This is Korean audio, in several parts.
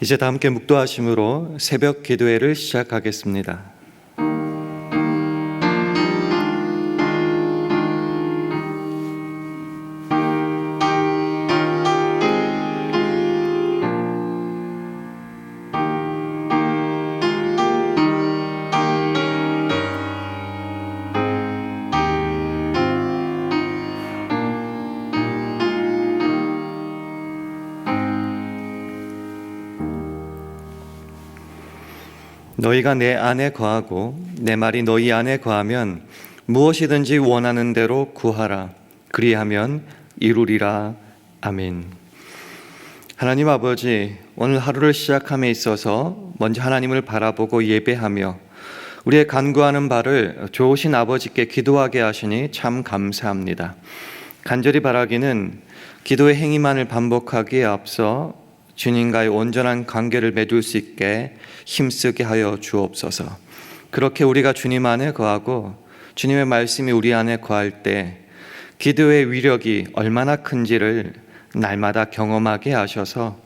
이제 다 함께 묵도하심으로 새벽 기도회를 시작하겠습니다. 너희가 내 안에 거하고 내 말이 너희 안에 거하면 무엇이든지 원하는 대로 구하라. 그리하면 이루리라. 아멘. 하나님 아버지, 오늘 하루를 시작함에 있어서 먼저 하나님을 바라보고 예배하며 우리의 간구하는 바를 좋으신 아버지께 기도하게 하시니 참 감사합니다. 간절히 바라기는 기도의 행위만을 반복하기에 앞서 주님과의 온전한 관계를 맺을 수 있게 힘쓰게 하여 주옵소서. 그렇게 우리가 주님 안에 거하고 주님의 말씀이 우리 안에 거할 때 기도의 위력이 얼마나 큰지를 날마다 경험하게 하셔서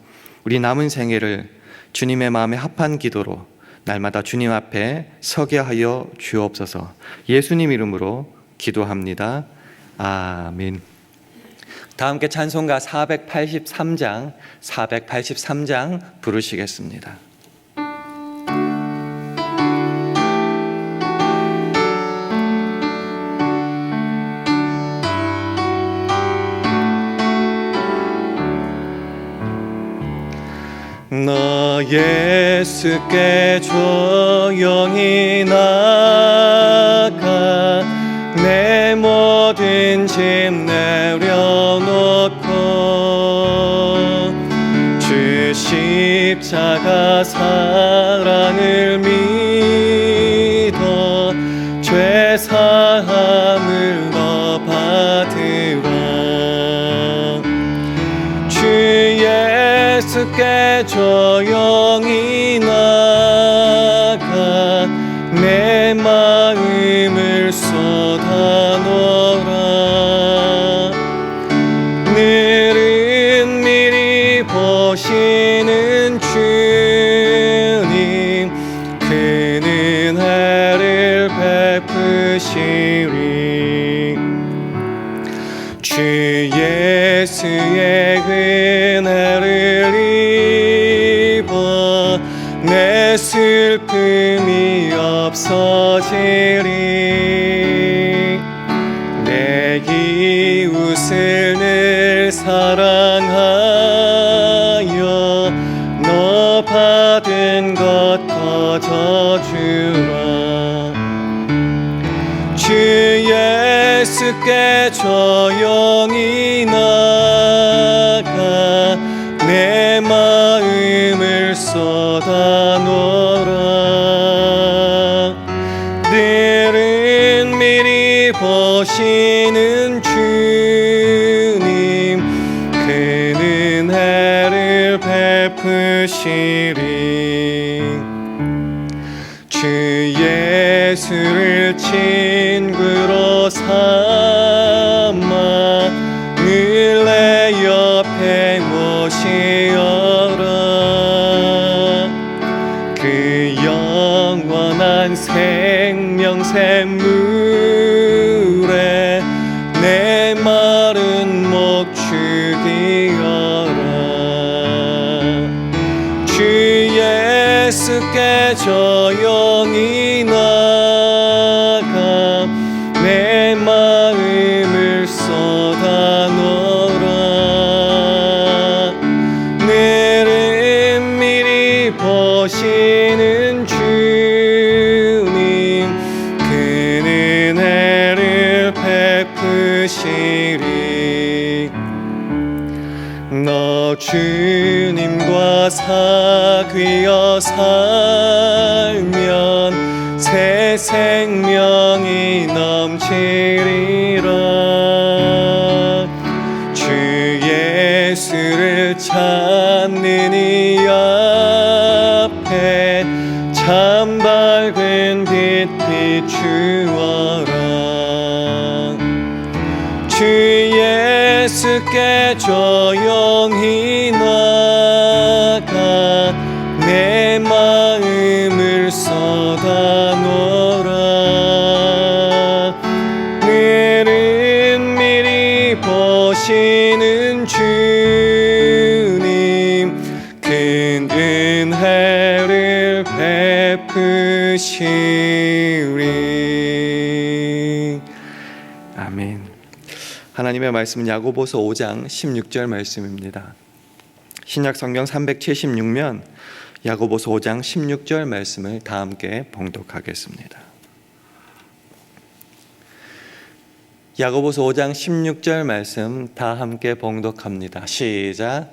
우리 남은 생애를 주님의 마음에 합한 기도로 날마다 주님 앞에 서게 하여 주옵소서. 예수님 이름으로 기도합니다. 아멘. 다 함께 찬송가 483장 부르시겠습니다. 나 예수께 조용히 나가 내 모든 짐 내려놓고 주 십자가 사랑을 믿어 죄 사함을 더 받으라. 주 예수께 조용히 나가 내 마음을 쏟아놓으라. 늘은 미리 보시는 주님, 그는 은혜를 베푸시리. 주 예수의 은혜를 입어 내 슬픔이 없어지리. 내 이웃을 늘 사랑하여 너 받은 것 거저주라. 주 예수께 조용히 나가 내 마음을 쏟아놓으라. 늘은 미리 보시는 주님, 그는 은혜를 베푸시리. 주 예수를 친구로 삼아 늘 내 옆에 모시어라. 그 영원한 생명 샘물에 내 마른 목 죽이어라. 주 예수께 조용히 나가 내 마음을 쏟아놓으라. 늘은 미리 보시는 주님, 그는 은혜를 베푸시리. 너 주님과 사귀어 살면 새 생명이 넘치리라. 주 예수를 찾는 이 앞에 참 밝은 빛 비추어라. 주 예수께 조용히 나가 내 마음을 쏟아놓으라. 늘은 미리 보시는 주님, 큰 은혜를 베푸시리. 아멘. 하나님의 말씀은 야고보서 5장 16절 말씀입니다. 신약 성경 376면 야고보서 5장 16절 말씀을 다 함께 봉독하겠습니다. 야고보서 5장 16절 말씀 다 함께 봉독합니다. 시작.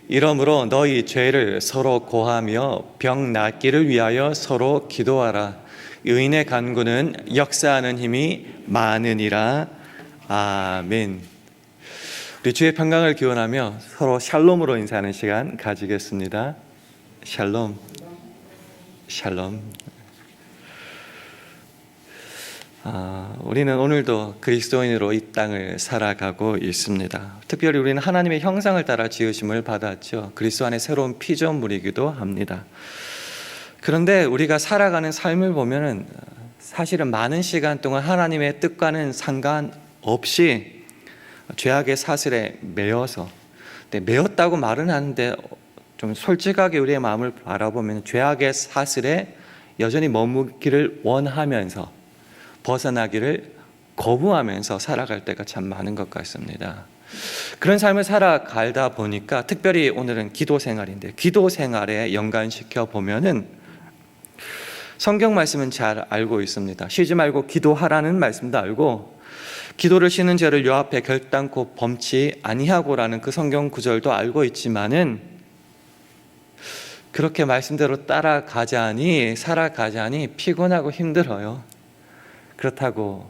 이러므로 너희 죄를 서로 고하며 병 낫기를 위하여 서로 기도하라. 의인의 간구는 역사하는 힘이 많으니라. 아멘. 우리 주의 평강을 기원하며 서로 샬롬으로 인사하는 시간 가지겠습니다. 샬롬, 샬롬. 우리는 오늘도 그리스도인으로 이 땅을 살아가고 있습니다. 특별히 우리는 하나님의 형상을 따라 지으심을 받았죠. 그리스도 안에 새로운 피조물이기도 합니다. 그런데 우리가 살아가는 삶을 보면은 사실은 많은 시간 동안 하나님의 뜻과는 상관없이 죄악의 사슬에 매여서, 매였다고 말은 하는데 좀 솔직하게 우리의 마음을 바라보면 죄악의 사슬에 여전히 머무기를 원하면서 벗어나기를 거부하면서 살아갈 때가 참 많은 것 같습니다. 그런 삶을 살아가다 보니까 특별히 오늘은 기도 생활인데, 기도 생활에 연관시켜 보면은 성경 말씀은 잘 알고 있습니다. 쉬지 말고 기도하라는 말씀도 알고, 기도를 쉬는 죄를 요 앞에 결단코 범치 아니하고라는 그 성경 구절도 알고 있지만은 그렇게 말씀대로 살아가자니 피곤하고 힘들어요. 그렇다고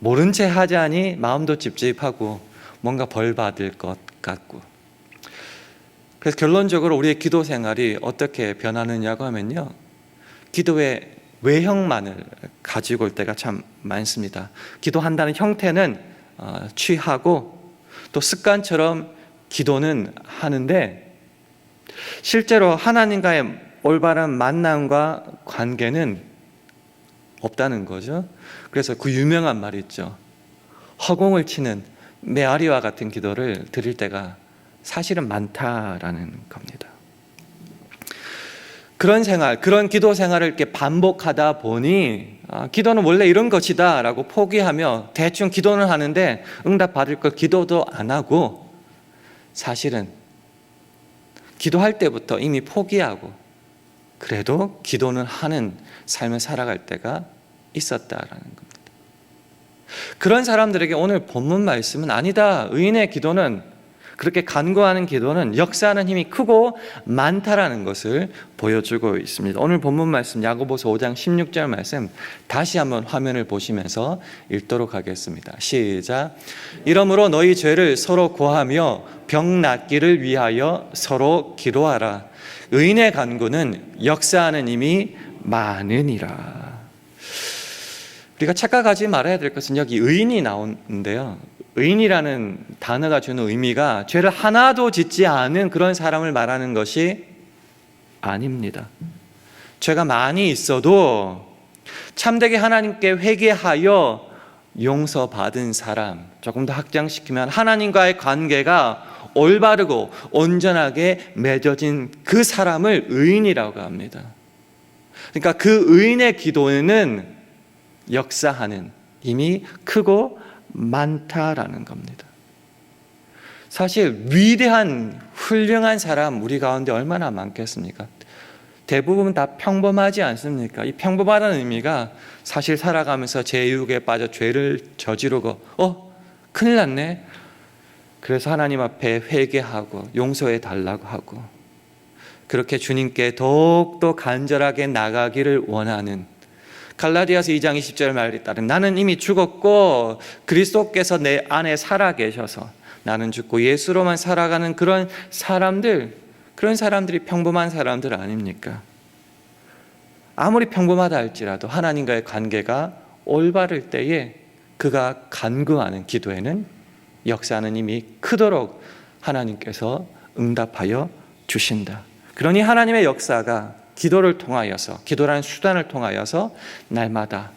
모른 채 하자니 마음도 찝찝하고 뭔가 벌 받을 것 같고. 그래서 결론적으로 우리의 기도 생활이 어떻게 변하느냐고 하면요, 기도의 외형만을 가지고 올 때가 참 많습니다. 기도한다는 형태는 취하고 또 습관처럼 기도는 하는데 실제로 하나님과의 올바른 만남과 관계는 없다는 거죠. 그래서 그 유명한 말이 있죠. 허공을 치는 메아리와 같은 기도를 드릴 때가 사실은 많다라는 겁니다. 그런 생활, 그런 기도 생활을 이렇게 반복하다 보니 기도는 원래 이런 것이다 라고 포기하며 대충 기도는 하는데 응답 받을 걸 기도도 안 하고 사실은 기도할 때부터 이미 포기하고 그래도 기도는 하는 삶을 살아갈 때가 있었다라는 겁니다. 그런 사람들에게 오늘 본문 말씀은 아니다. 의인의 기도는, 그렇게 간구하는 기도는 역사하는 힘이 크고 많다라는 것을 보여주고 있습니다. 오늘 본문 말씀 야고보서 5장 16절 말씀 다시 한번 화면을 보시면서 읽도록 하겠습니다. 시작. 이러므로 너희 죄를 서로 고하며 병 낫기를 위하여 서로 기도하라. 의인의 간구는 역사하는 힘이 많으니라. 우리가 착각하지 말아야 될 것은 여기 의인이 나오는데요, 의인이라는 단어가 주는 의미가 죄를 하나도 짓지 않은 그런 사람을 말하는 것이 아닙니다. 죄가 많이 있어도 참되게 하나님께 회개하여 용서받은 사람, 조금 더 확장시키면 하나님과의 관계가 올바르고 온전하게 맺어진 그 사람을 의인이라고 합니다. 그러니까 그 의인의 기도에는 역사하는 힘이 크고 많다라는 겁니다. 사실 위대한 훌륭한 사람 우리 가운데 얼마나 많겠습니까? 대부분 다 평범하지 않습니까? 이 평범하다는 의미가 사실 살아가면서 제 유혹에 빠져 죄를 저지르고 큰일 났네. 그래서 하나님 앞에 회개하고 용서해 달라고 하고 그렇게 주님께 더욱더 간절하게 나가기를 원하는, 갈라디아서 2장 20절 말에 따르면 나는 이미 죽었고 그리스도께서 내 안에 살아 계셔서 나는 죽고 예수로만 살아가는 그런 사람들이 평범한 사람들 아닙니까? 아무리 평범하다 할지라도 하나님과의 관계가 올바를 때에 그가 간구하는 기도에는 역사하는 힘이 크도록 하나님께서 응답하여 주신다. 그러니 하나님의 역사가 기도를 통하여서, 기도라는 수단을 통하여서 날마다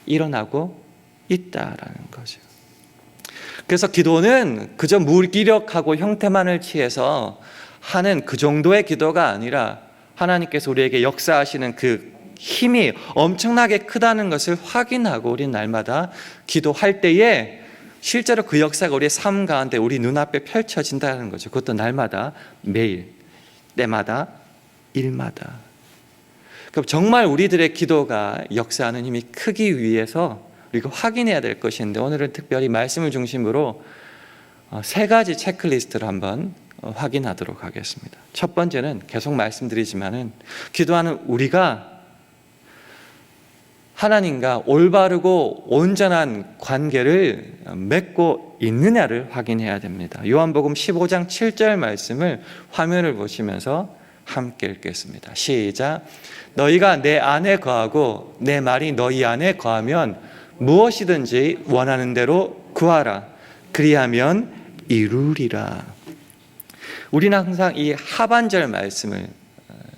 일어나고 있다라는 거죠. 그래서 기도는 그저 무기력하고 형태만을 취해서 하는 그 정도의 기도가 아니라 하나님께서 우리에게 역사하시는 그 힘이 엄청나게 크다는 것을 확인하고 우리는 날마다 기도할 때에 실제로 그 역사가 우리의 삶 가운데 우리 눈앞에 펼쳐진다는 거죠. 그것도 날마다, 매일, 때마다, 일마다. 그럼 정말 우리들의 기도가 역사하는 힘이 크기 위해서 우리가 확인해야 될 것인데, 오늘은 특별히 말씀을 중심으로 세 가지 체크리스트를 한번 확인하도록 하겠습니다. 첫 번째는 계속 말씀드리지만은 기도하는 우리가 하나님과 올바르고 온전한 관계를 맺고 있느냐를 확인해야 됩니다. 요한복음 15장 7절 말씀을 화면을 보시면서 함께 읽겠습니다. 시작. 너희가 내 안에 거하고 내 말이 너희 안에 거하면 무엇이든지 원하는 대로 구하라. 그리하면 이루리라. 우리는 항상 이 하반절 말씀을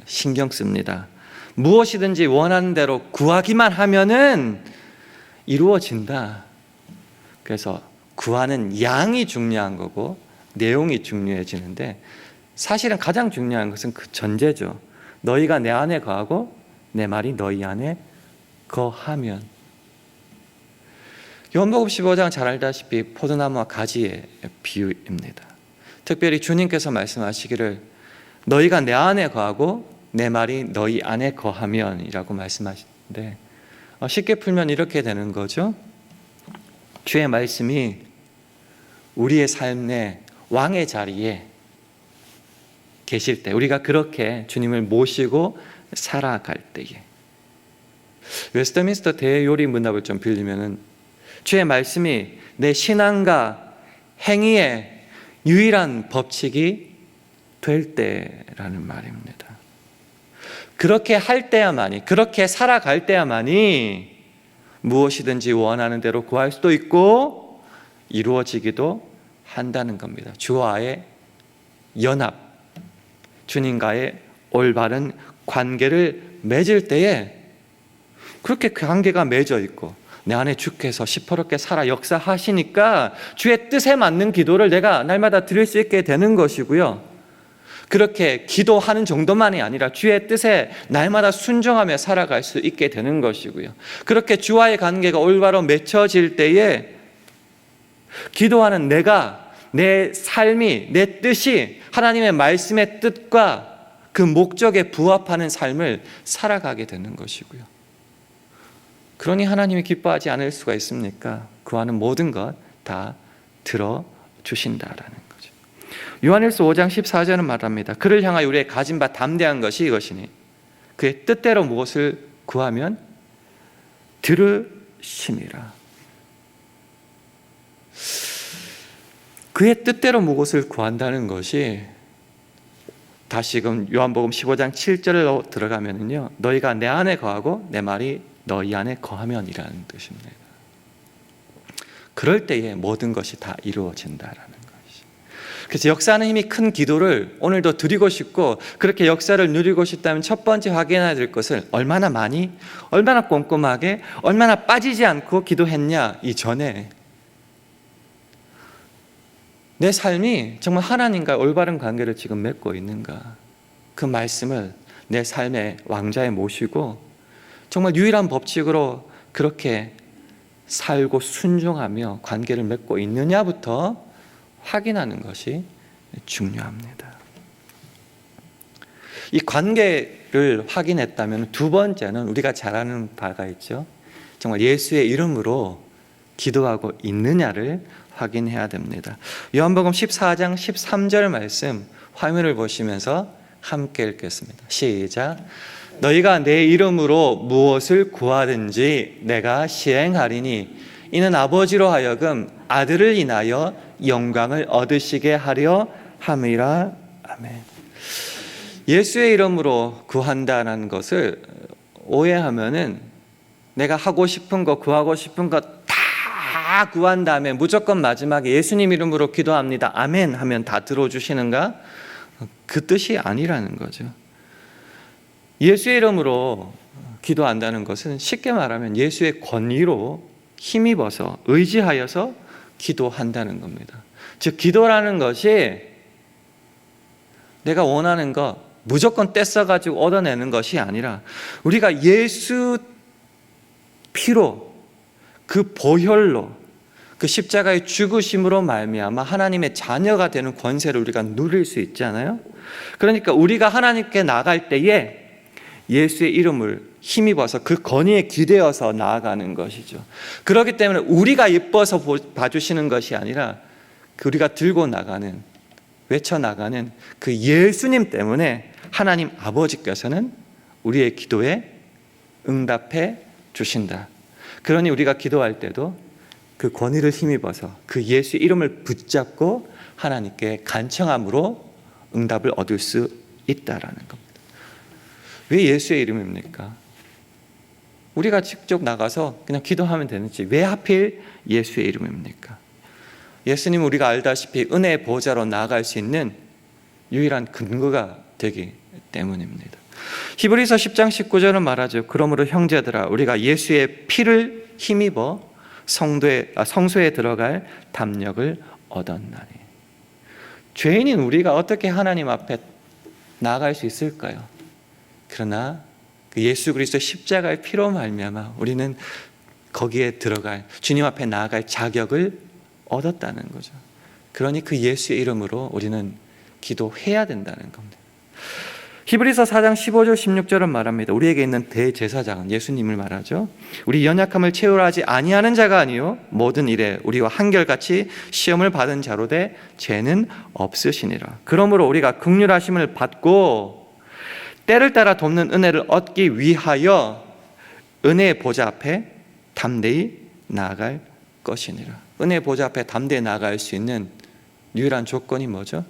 신경 씁니다. 무엇이든지 원하는 대로 구하기만 하면은 이루어진다. 그래서 구하는 양이 중요한 거고 내용이 중요해지는데, 사실은 가장 중요한 것은 그 전제죠. 너희가 내 안에 거하고 내 말이 너희 안에 거하면. 요한복음 15장 잘 알다시피 포도나무와 가지의 비유입니다. 특별히 주님께서 말씀하시기를 너희가 내 안에 거하고 내 말이 너희 안에 거하면 이라고 말씀하시는데, 쉽게 풀면 이렇게 되는 거죠. 주의 말씀이 우리의 삶의 왕의 자리에 계실 때, 우리가 그렇게 주님을 모시고 살아갈 때에, 웨스트민스터 대요리 문답을 좀 빌리면은 주의 말씀이 내 신앙과 행위의 유일한 법칙이 될 때라는 말입니다. 그렇게 할 때야만이, 그렇게 살아갈 때야만이 무엇이든지 원하는 대로 구할 수도 있고 이루어지기도 한다는 겁니다. 주와의 연합, 주님과의 올바른 관계를 맺을 때에 그렇게 그 관계가 맺어 있고 내 안에 주께서 시퍼렇게 살아 역사하시니까 주의 뜻에 맞는 기도를 내가 날마다 드릴 수 있게 되는 것이고요. 그렇게 기도하는 정도만이 아니라 주의 뜻에 날마다 순종하며 살아갈 수 있게 되는 것이고요. 그렇게 주와의 관계가 올바로 맺혀질 때에 기도하는 내가, 내 삶이, 내 뜻이 하나님의 말씀의 뜻과 그 목적에 부합하는 삶을 살아가게 되는 것이고요. 그러니 하나님이 기뻐하지 않을 수가 있습니까? 구하는 모든 것 다 들어주신다라는 거죠. 요한일서 5장 14절은 말합니다. 그를 향하여 우리의 가진 바 담대한 것이 이것이니 그의 뜻대로 무엇을 구하면 들으심이라. 그의 뜻대로 무엇을 구한다는 것이, 다시금 요한복음 15장 7절로 들어가면은요, 너희가 내 안에 거하고 내 말이 너희 안에 거하면이라는 뜻입니다. 그럴 때에 모든 것이 다 이루어진다라는 것이. 그래서 역사하는 힘이 큰 기도를 오늘도 드리고 싶고, 그렇게 역사를 누리고 싶다면 첫 번째 확인해야 될 것을 얼마나 많이, 얼마나 꼼꼼하게, 얼마나 빠지지 않고 기도했냐 이전에 내 삶이 정말 하나님과 올바른 관계를 지금 맺고 있는가, 그 말씀을 내 삶의 왕자에 모시고 정말 유일한 법칙으로 그렇게 살고 순종하며 관계를 맺고 있느냐부터 확인하는 것이 중요합니다. 이 관계를 확인했다면 두 번째는 우리가 잘 아는 바가 있죠. 정말 예수의 이름으로 기도하고 있느냐를 확인해야 됩니다. 요한복음 14장 13절 말씀 화면을 보시면서 함께 읽겠습니다. 시작. 너희가 내 이름으로 무엇을 구하든지 내가 시행하리니 이는 아버지로 하여금 아들을 인하여 영광을 얻으시게 하려 함이라. 아멘. 예수의 이름으로 구한다는 것을 오해하면은 내가 하고 싶은 거, 구하고 싶은 거 다 구한 다음에 무조건 마지막에 예수님 이름으로 기도합니다, 아멘 하면 다 들어주시는가? 그 뜻이 아니라는 거죠. 예수의 이름으로 기도한다는 것은 쉽게 말하면 예수의 권위로 힘입어서 의지하여서 기도한다는 겁니다. 즉 기도라는 것이 내가 원하는 거 무조건 떼써가지고 얻어내는 것이 아니라 우리가 예수 피로 그 보혈로 그 십자가의 죽으심으로 말미암아 하나님의 자녀가 되는 권세를 우리가 누릴 수 있잖아요. 그러니까 우리가 하나님께 나갈 때에 예수의 이름을 힘입어서 그 권위에 기대어서 나아가는 것이죠. 그렇기 때문에 우리가 예뻐서 봐주시는 것이 아니라 우리가 들고 나가는, 외쳐나가는 그 예수님 때문에 하나님 아버지께서는 우리의 기도에 응답해 주신다. 그러니 우리가 기도할 때도 그 권위를 힘입어서 그 예수의 이름을 붙잡고 하나님께 간청함으로 응답을 얻을 수 있다라는 겁니다. 왜 예수의 이름입니까? 우리가 직접 나가서 그냥 기도하면 되는지 왜 하필 예수의 이름입니까? 예수님은 우리가 알다시피 은혜의 보좌로 나아갈 수 있는 유일한 근거가 되기 때문입니다. 히브리서 10장 19절은 말하죠. 그러므로 형제들아 우리가 예수의 피를 힘입어 성소에 들어갈 담력을 얻었나니. 죄인인 우리가 어떻게 하나님 앞에 나아갈 수 있을까요? 그러나 그 예수 그리스도 십자가의 피로 말미암아 우리는 거기에 들어갈, 주님 앞에 나아갈 자격을 얻었다는 거죠. 그러니 그 예수의 이름으로 우리는 기도해야 된다는 겁니다. 히브리서 4장 15절 16절은 말합니다. 우리에게 있는 대제사장은 예수님을 말하죠. 우리 연약함을 채우려 하지 아니하는 자가 아니요 모든 일에 우리와 한결같이 시험을 받은 자로 돼 죄는 없으시니라. 그러므로 우리가 긍휼하심을 받고 때를 따라 돕는 은혜를 얻기 위하여 은혜의 보좌 앞에 담대히 나아갈 것이니라. 은혜의 보좌 앞에 담대히 나아갈 수 있는 유일한 조건이 뭐죠?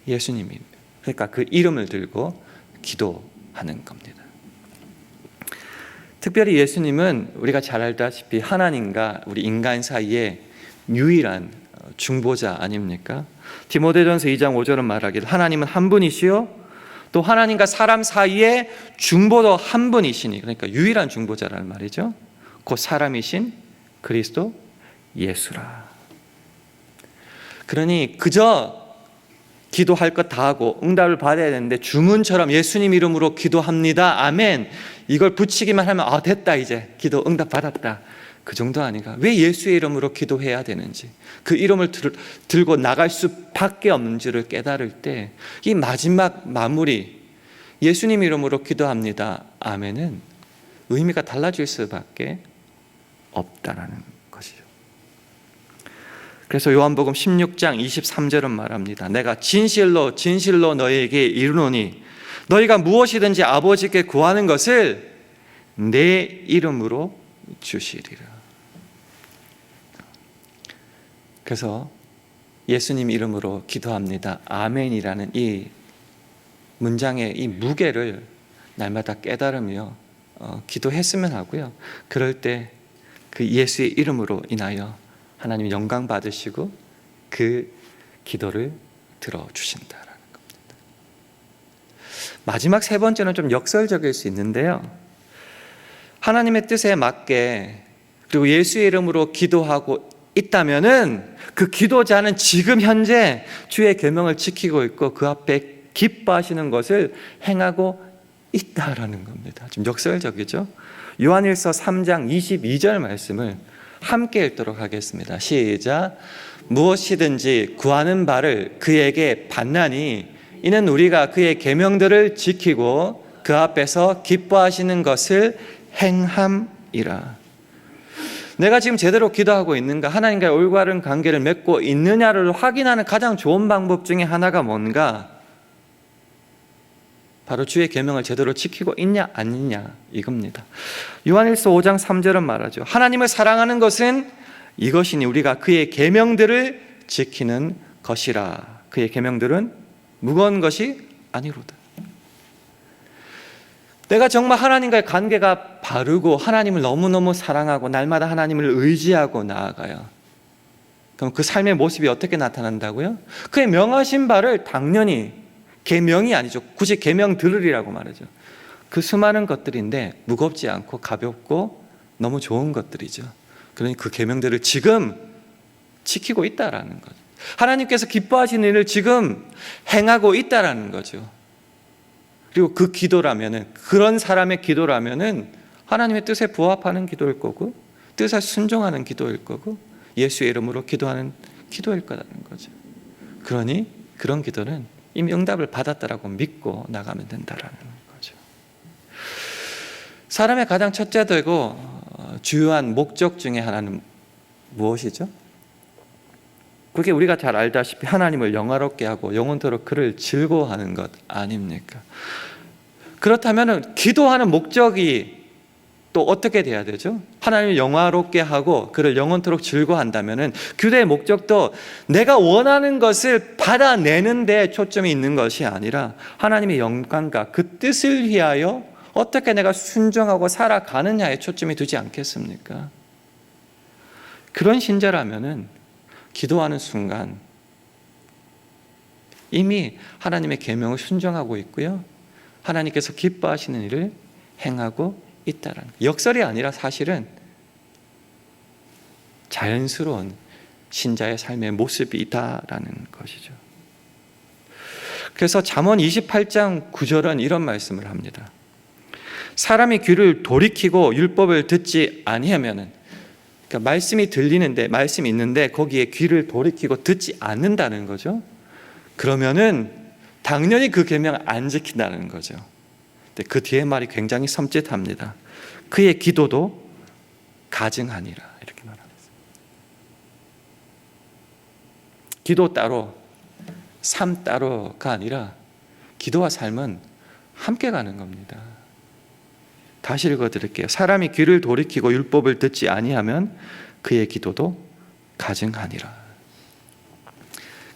예수님입니다. 그러니까 그 이름을 들고 기도하는 겁니다. 특별히 예수님은 우리가 잘 알다시피 하나님과 우리 인간 사이에 유일한 중보자 아닙니까? 디모데전서 2장 5절은 말하기를 하나님은 한 분이시요 또 하나님과 사람 사이에 중보도 한 분이시니, 그러니까 유일한 중보자라는 말이죠. 곧 사람이신 그리스도 예수라. 그러니 그저 기도할 것 다 하고 응답을 받아야 되는데 주문처럼 예수님 이름으로 기도합니다. 아멘. 이걸 붙이기만 하면 됐다, 이제 기도 응답 받았다. 그 정도 아닌가? 왜 예수의 이름으로 기도해야 되는지, 그 이름을 들고 나갈 수밖에 없는지를 깨달을 때 이 마지막 마무리 예수님 이름으로 기도합니다. 아멘은 의미가 달라질 수밖에 없다라는 것이죠. 그래서 요한복음 16장 23절은 말합니다. 내가 진실로 진실로 너희에게 이르노니 너희가 무엇이든지 아버지께 구하는 것을 내 이름으로 주시리라. 그래서 예수님 이름으로 기도합니다. 아멘이라는 이 문장의 이 무게를 날마다 깨달으며 기도했으면 하고요. 그럴 때 그 예수의 이름으로 인하여 하나님 영광 받으시고 그 기도를 들어주신다라는 겁니다. 마지막 세 번째는 좀 역설적일 수 있는데요. 하나님의 뜻에 맞게 그리고 예수의 이름으로 기도하고 있다면은 그 기도자는 지금 현재 주의 계명을 지키고 있고 그 앞에 기뻐하시는 것을 행하고 있다라는 겁니다. 좀 역설적이죠? 요한일서 3장 22절 말씀을 함께 읽도록 하겠습니다. 시작. 무엇이든지 구하는 바를 그에게 받나니 이는 우리가 그의 계명들을 지키고 그 앞에서 기뻐하시는 것을 행함이라. 내가 지금 제대로 기도하고 있는가, 하나님과의 올바른 관계를 맺고 있느냐를 확인하는 가장 좋은 방법 중에 하나가 뭔가? 바로 주의 계명을 제대로 지키고 있냐 아니냐 이겁니다. 요한일서 5장 3절은 말하죠. 하나님을 사랑하는 것은 이것이니 우리가 그의 계명들을 지키는 것이라. 그의 계명들은 무거운 것이 아니로다. 내가 정말 하나님과의 관계가 바르고 하나님을 너무너무 사랑하고 날마다 하나님을 의지하고 나아가요. 그럼 그 삶의 모습이 어떻게 나타난다고요? 그의 명하신 바를 당연히, 계명이 아니죠. 굳이 계명 들으리라고 말하죠. 그 수많은 것들인데 무겁지 않고 가볍고 너무 좋은 것들이죠. 그러니 그 계명들을 지금 지키고 있다라는 거죠. 하나님께서 기뻐하시는 일을 지금 행하고 있다라는 거죠. 그리고 그 기도라면은, 그런 사람의 기도라면은 하나님의 뜻에 부합하는 기도일 거고, 뜻에 순종하는 기도일 거고, 예수의 이름으로 기도하는 기도일 거라는 거죠. 그러니 그런 기도는 이미 응답을 받았다라고 믿고 나가면 된다라는 거죠. 사람의 가장 첫째 되고 주요한 목적 중에 하나는 무엇이죠? 그게 우리가 잘 알다시피 하나님을 영화롭게 하고 영원토록 그를 즐거워하는 것 아닙니까? 그렇다면 기도하는 목적이 또 어떻게 돼야 되죠? 하나님을 영화롭게 하고 그를 영원토록 즐거워한다면 기도의 목적도 내가 원하는 것을 받아내는 데 초점이 있는 것이 아니라 하나님의 영광과 그 뜻을 위하여 어떻게 내가 순종하고 살아가느냐에 초점이 두지 않겠습니까? 그런 신자라면 기도하는 순간 이미 하나님의 계명을 순종하고 있고요, 하나님께서 기뻐하시는 일을 행하고 있다라는 거예요. 역설이 아니라 사실은 자연스러운 신자의 삶의 모습이 있다라는 것이죠. 그래서 잠언 28장 9절은 이런 말씀을 합니다. 사람이 귀를 돌이키고 율법을 듣지 아니하면은, 그러니까 말씀이 들리는데, 말씀이 있는데 거기에 귀를 돌이키고 듣지 않는다는 거죠. 그러면은 당연히 그 계명 안 지킨다는 거죠. 그 뒤에 말이 굉장히 섬찟합니다. 그의 기도도 가증하니라, 이렇게 말합니다. 기도 따로, 삶 따로가 아니라 기도와 삶은 함께 가는 겁니다. 다시 읽어드릴게요. 사람이 귀를 돌이키고 율법을 듣지 아니하면 그의 기도도 가증하니라.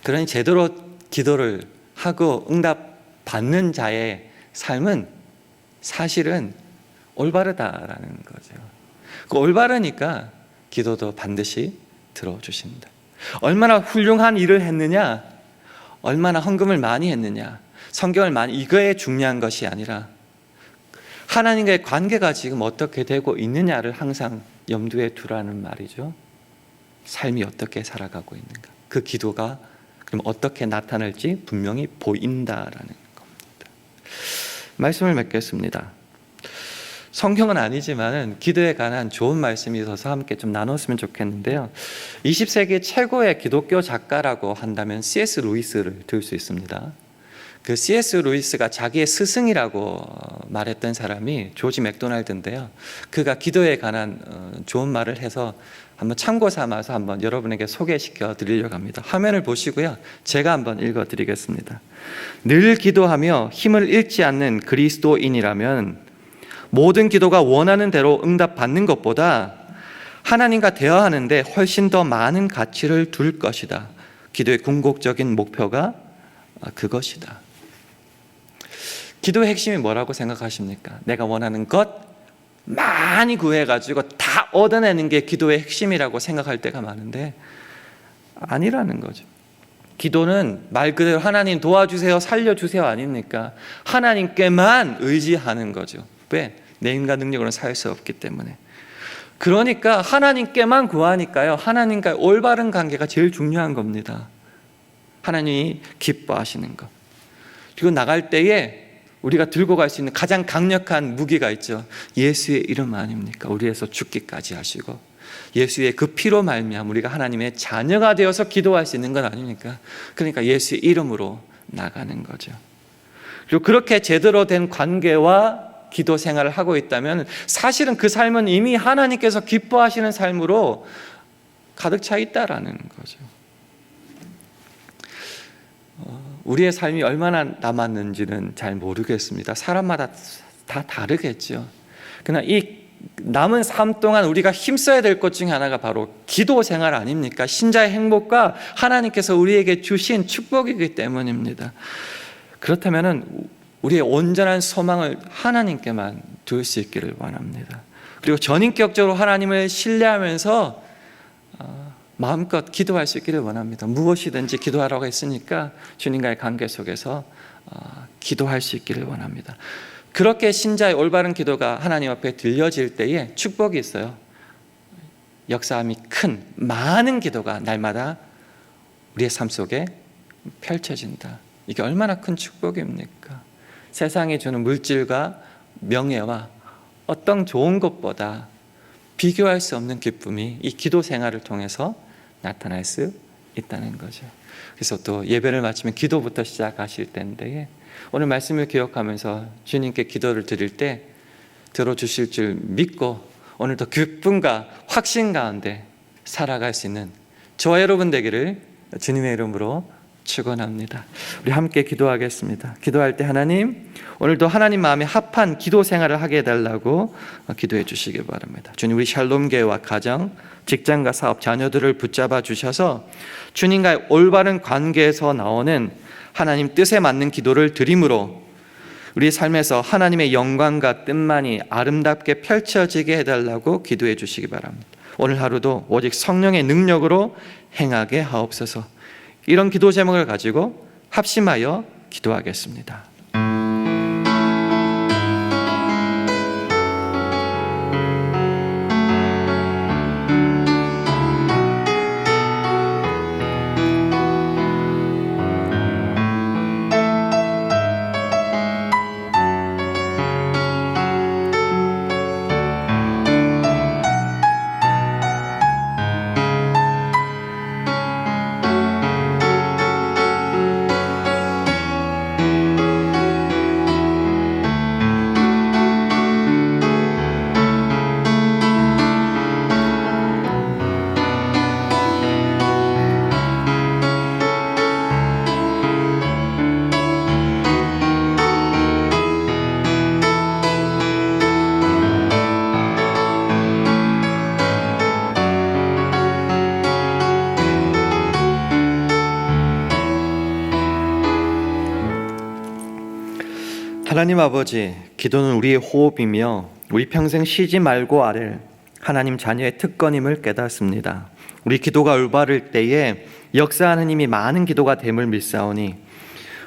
그러니 제대로 기도를 하고 응답 받는 자의 삶은 사실은 올바르다라는 거죠. 그 올바르니까 기도도 반드시 들어주신다. 얼마나 훌륭한 일을 했느냐, 얼마나 헌금을 많이 했느냐, 성경을 많이, 이거에 중요한 것이 아니라 하나님과의 관계가 지금 어떻게 되고 있느냐를 항상 염두에 두라는 말이죠. 삶이 어떻게 살아가고 있는가, 그 기도가 그럼 어떻게 나타날지 분명히 보인다라는 겁니다. 말씀을 맺겠습니다. 성경은 아니지만 기도에 관한 좋은 말씀이 있어서 함께 좀 나눴으면 좋겠는데요. 20세기 최고의 기독교 작가라고 한다면 C.S. 루이스를 들 수 있습니다. 그 C.S. 루이스가 자기의 스승이라고 말했던 사람이 조지 맥도날드인데요. 그가 기도에 관한 좋은 말을 해서 한번 참고 삼아서 한번 여러분에게 소개시켜 드리려고 합니다. 화면을 보시고요, 제가 한번 읽어 드리겠습니다. 늘 기도하며 힘을 잃지 않는 그리스도인이라면 모든 기도가 원하는 대로 응답받는 것보다 하나님과 대화하는데 훨씬 더 많은 가치를 둘 것이다. 기도의 궁극적인 목표가 그것이다. 기도의 핵심이 뭐라고 생각하십니까? 내가 원하는 것 많이 구해가지고 다 얻어내는 게 기도의 핵심이라고 생각할 때가 많은데 아니라는 거죠. 기도는 말 그대로 하나님 도와주세요, 살려주세요 아닙니까? 하나님께만 의지하는 거죠. 왜? 내 인간 능력으로는 살 수 없기 때문에. 그러니까 하나님께만 구하니까요, 하나님과의 올바른 관계가 제일 중요한 겁니다. 하나님이 기뻐하시는 것. 그리고 나갈 때에 우리가 들고 갈 수 있는 가장 강력한 무기가 있죠. 예수의 이름 아닙니까? 우리에서 죽기까지 하시고 예수의 그 피로 말미암아 우리가 하나님의 자녀가 되어서 기도할 수 있는 건 아닙니까? 그러니까 예수의 이름으로 나가는 거죠. 그리고 그렇게 제대로 된 관계와 기도 생활을 하고 있다면 사실은 그 삶은 이미 하나님께서 기뻐하시는 삶으로 가득 차 있다라는 거죠. 우리의 삶이 얼마나 남았는지는 잘 모르겠습니다. 사람마다 다 다르겠죠. 그러나 이 남은 삶 동안 우리가 힘써야 될 것 중에 하나가 바로 기도 생활 아닙니까? 신자의 행복과 하나님께서 우리에게 주신 축복이기 때문입니다. 그렇다면 우리의 온전한 소망을 하나님께만 둘 수 있기를 원합니다. 그리고 전인격적으로 하나님을 신뢰하면서 마음껏 기도할 수 있기를 원합니다. 무엇이든지 기도하라고 했으니까 주님과의 관계 속에서 기도할 수 있기를 원합니다. 그렇게 신자의 올바른 기도가 하나님 앞에 들려질 때에 축복이 있어요. 역사함이 큰 많은 기도가 날마다 우리의 삶 속에 펼쳐진다. 이게 얼마나 큰 축복입니까? 세상이 주는 물질과 명예와 어떤 좋은 것보다 비교할 수 없는 기쁨이 이 기도 생활을 통해서 나타날 수 있다는 거죠. 그래서 또 예배를 마치면 기도부터 시작하실 텐데 오늘 말씀을 기억하면서 주님께 기도를 드릴 때 들어주실 줄 믿고 오늘도 기쁨과 확신 가운데 살아갈 수 있는 저와 여러분 되기를 주님의 이름으로 축원합니다. 우리 함께 기도하겠습니다. 기도할 때 하나님, 오늘도 하나님 마음에 합한 기도 생활을 하게 해달라고 기도해 주시기 바랍니다. 주님, 우리 샬롬교회와 가정, 직장과 사업, 자녀들을 붙잡아 주셔서 주님과의 올바른 관계에서 나오는 하나님 뜻에 맞는 기도를 드림으로 우리 삶에서 하나님의 영광과 뜻만이 아름답게 펼쳐지게 해달라고 기도해 주시기 바랍니다. 오늘 하루도 오직 성령의 능력으로 행하게 하옵소서. 이런 기도 제목을 가지고 합심하여 기도하겠습니다. 하나님 아버지, 기도는 우리의 호흡이며 우리 평생 쉬지 말고 아랠 하나님 자녀의 특권임을 깨닫습니다. 우리 기도가 올바를 때에 역사하는 힘이 많은 기도가 됨을 믿사오니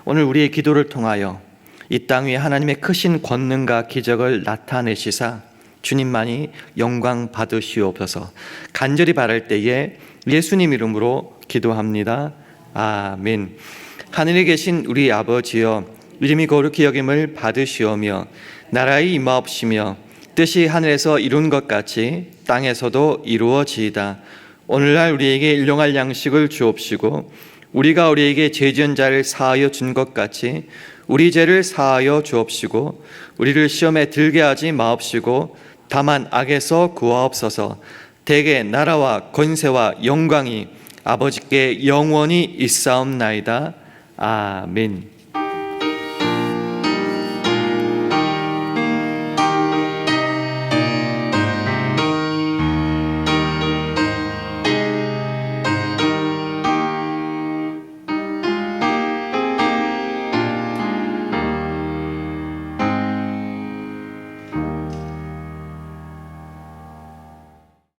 오늘 우리의 기도를 통하여 이 땅 위에 하나님의 크신 권능과 기적을 나타내시사 주님만이 영광 받으시옵소서. 간절히 바랄 때에 예수님 이름으로 기도합니다. 아멘. 하늘에 계신 우리 아버지여, 이름이 거룩히 여김을 받으시오며 나라의 임하옵시며 뜻이 하늘에서 이룬 것 같이 땅에서도 이루어지이다. 오늘날 우리에게 일용할 양식을 주옵시고 우리가 우리에게 죄 지은 자를 사하여 준 것 같이 우리 죄를 사하여 주옵시고 우리를 시험에 들게 하지 마옵시고 다만 악에서 구하옵소서. 대개 나라와 권세와 영광이 아버지께 영원히 있사옵나이다. 아멘.